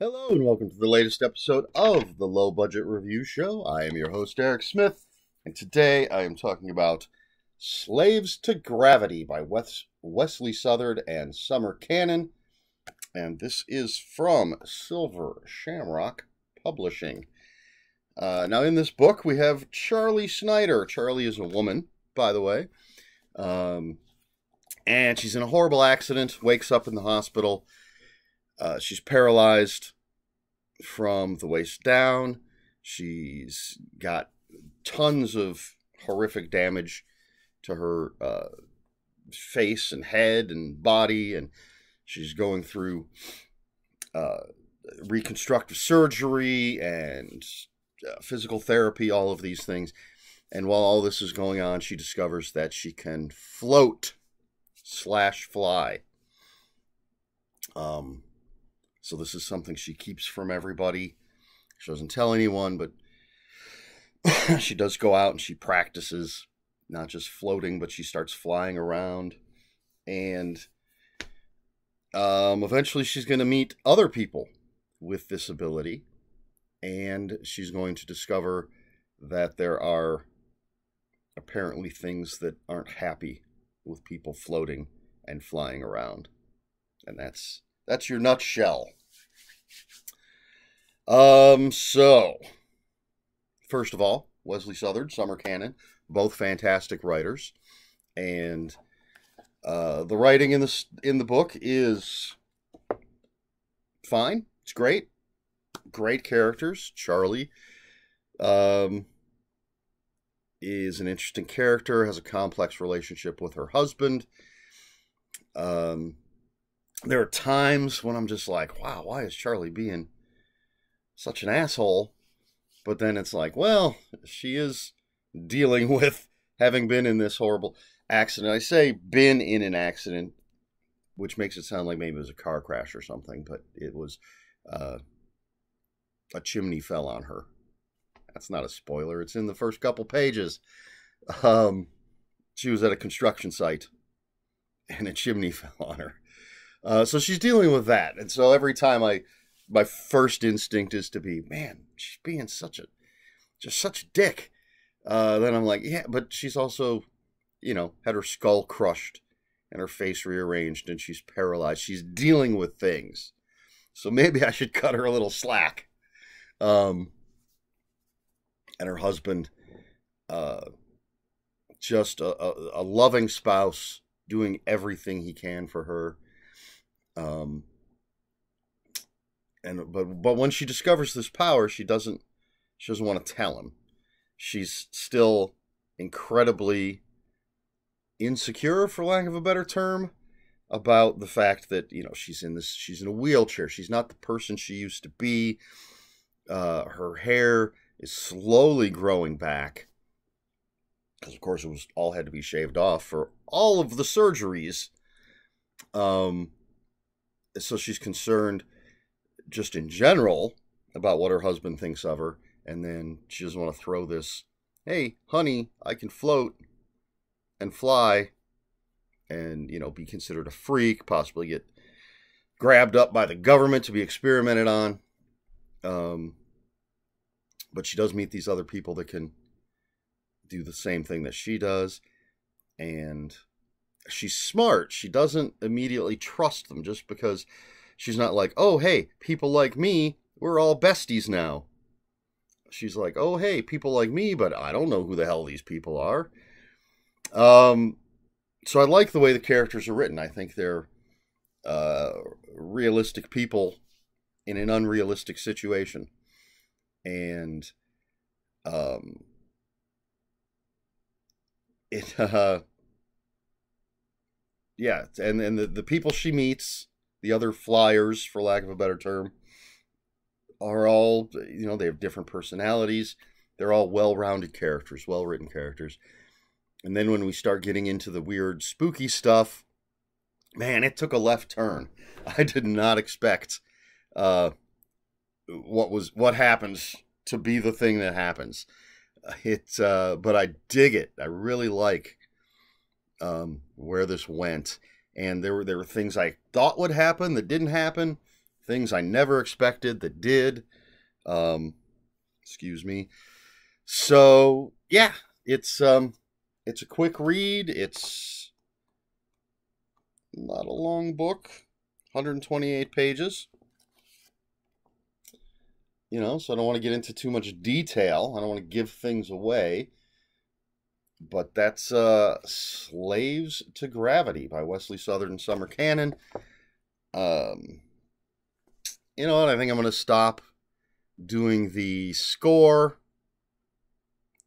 Hello and welcome to the latest episode of the Low Budget Review Show. I am your host, Eric Smith, and today I am talking about Slaves to Gravity by Wesley Southard and Somer Canon, and this is from Silver Shamrock Publishing. Now in this book we have Charlie Snyder. Charlie is a woman, by the way, and she's in a horrible accident, wakes up in the hospital. She's paralyzed from the waist down. She's got tons of horrific damage to her face and head and body, and she's going through reconstructive surgery and physical therapy, all of these things. And while all this is going on, she discovers that she can float/fly. So this is something she keeps from everybody. She doesn't tell anyone, but she does go out and she practices not just floating, but she starts flying around. And eventually she's going to meet other people with this ability. And she's going to discover that there are apparently things that aren't happy with people floating and flying around. And that's your nutshell. So, first of all, Wesley Southard, Somer Canon, both fantastic writers. And the writing in the book is fine. It's great. Great characters. Charlie is an interesting character, has a complex relationship with her husband. There are times when I'm just like, wow, why is Charlie being such an asshole? But then it's like, well, she is dealing with having been in this horrible accident. I say been in an accident, which makes it sound like maybe it was a car crash or something, but it was a chimney fell on her. That's not a spoiler. It's in the first couple pages. She was at a construction site and a chimney fell on her. So she's dealing with that. And so every time my first instinct is to be, man, she's being such a dick. Then I'm like, yeah, but she's also, had her skull crushed and her face rearranged and she's paralyzed. She's dealing with things. So maybe I should cut her a little slack. And her husband, just a loving spouse, doing everything he can for her. But when she discovers this power, she doesn't want to tell him. She's still incredibly insecure, for lack of a better term, about the fact that, she's in a wheelchair. She's not the person she used to be. Her hair is slowly growing back, because of course it all had to be shaved off for all of the surgeries. So she's concerned just in general about what her husband thinks of her. And then she doesn't want to throw this, hey, honey, I can float and fly and, be considered a freak, possibly get grabbed up by the government to be experimented on. But she does meet these other people that can do the same thing that she does. And she's smart. She doesn't immediately trust them just because she's not like, oh, hey, people like me, we're all besties now. She's like, oh, hey, people like me, but I don't know who the hell these people are. So I like the way the characters are written. I think they're realistic people in an unrealistic situation. And yeah, and the people she meets, the other flyers, for lack of a better term, are all, they have different personalities. They're all well-rounded characters, well-written characters. And then when we start getting into the weird, spooky stuff, man, it took a left turn. I did not expect what happens to be the thing that happens. But I dig it. I really like where this went. And there were things I thought would happen that didn't happen. things I never expected that did. Excuse me. So yeah, it's a quick read. It's not a long book, 128 pages. You know, so I don't want to get into too much detail. I don't want to give things away. But that's Slaves to Gravity by Wesley Southard Somer Canon. You know what? I think I'm going to stop doing the score.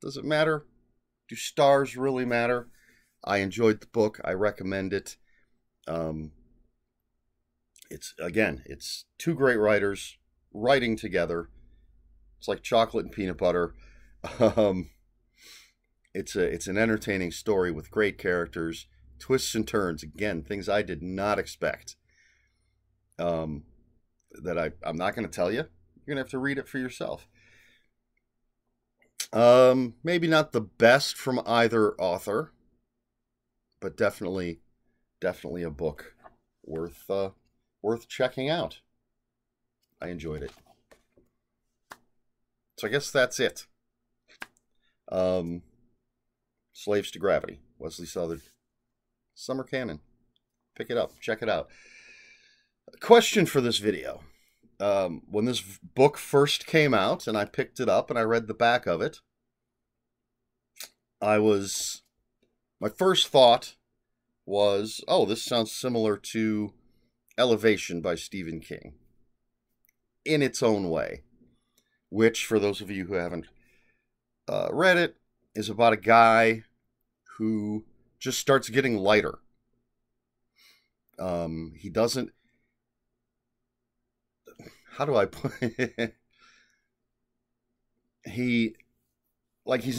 Does it matter? Do stars really matter? I enjoyed the book. I recommend it. It's two great writers writing together. It's like chocolate and peanut butter. It's an entertaining story with great characters, twists and turns. Again, things I did not expect. That I'm not going to tell you. You're going to have to read it for yourself. Maybe not the best from either author, but definitely a book worth checking out. I enjoyed it. So I guess that's it. Slaves to Gravity, Wesley Southard Somer Canon. Pick it up. Check it out. Question for this video. When this book first came out and I picked it up and I read the back of it, my first thought was, oh, this sounds similar to Elevation by Stephen King in its own way, which, for those of you who haven't read it, is about a guy who just starts getting lighter. He doesn't... How do I put it? He's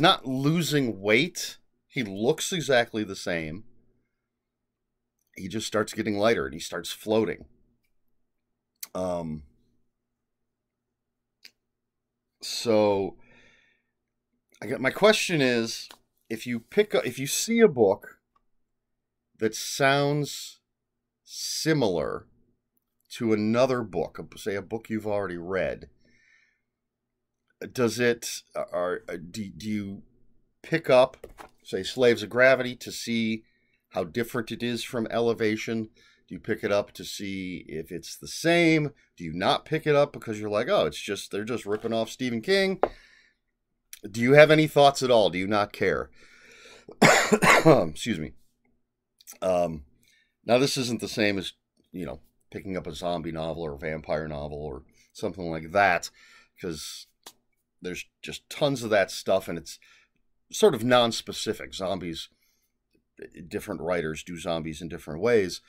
not losing weight. He looks exactly the same. He just starts getting lighter and he starts floating. So my question is, if you see a book that sounds similar to another book, say a book you've already read, do you pick up, say, Slaves of Gravity to see how different it is from Elevation? Do you pick it up to see if it's the same? Do you not pick it up because you're like, oh, they're just ripping off Stephen King? Do you have any thoughts at all? Do you not care? Excuse me. Now, this isn't the same as, picking up a zombie novel or a vampire novel or something like that, because there's just tons of that stuff, and it's sort of non-specific. Zombies, different writers do zombies in different ways,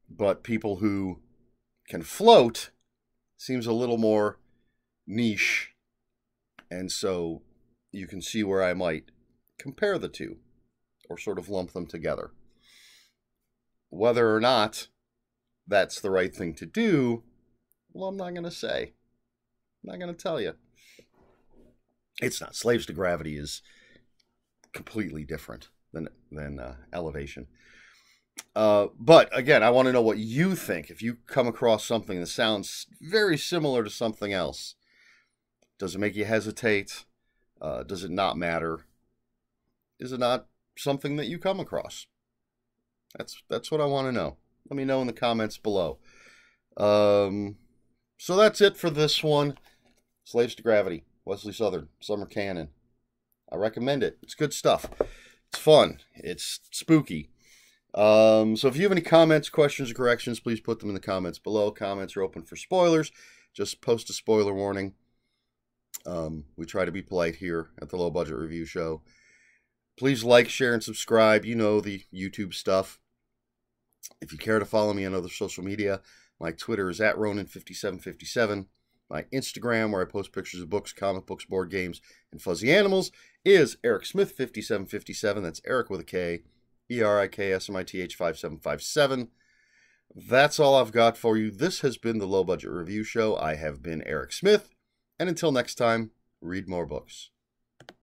but people who can float seems a little more niche, and so you can see where I might compare the two or sort of lump them together. Whether or not that's the right thing to do, well, I'm not going to say. I'm not going to tell you. It's not. Slaves to Gravity is completely different than Elevation. But again, I want to know what you think. If you come across something that sounds very similar to something else, does it make you hesitate? Does it not matter? Is it not something that you come across? That's what I want to know. Let me know in the comments below. So that's it for this one. Slaves to Gravity, Wesley Southard Somer Canon. I recommend it. It's good stuff. It's fun. It's spooky. So if you have any comments, questions, or corrections, please put them in the comments below. Comments are open for spoilers. Just post a spoiler warning. We try to be polite here at the Low Budget Review Show. Please like, share, and subscribe. You know the YouTube stuff. If you care to follow me on other social media, my Twitter is @Ronin5757. My Instagram, where I post pictures of books, comic books, board games, and fuzzy animals, is ErikSmith5757. That's Eric with a K, ERIKSMITH 5757. That's all I've got for you. This has been the Low Budget Review Show. I have been Erik Smith, and until next time, read more books.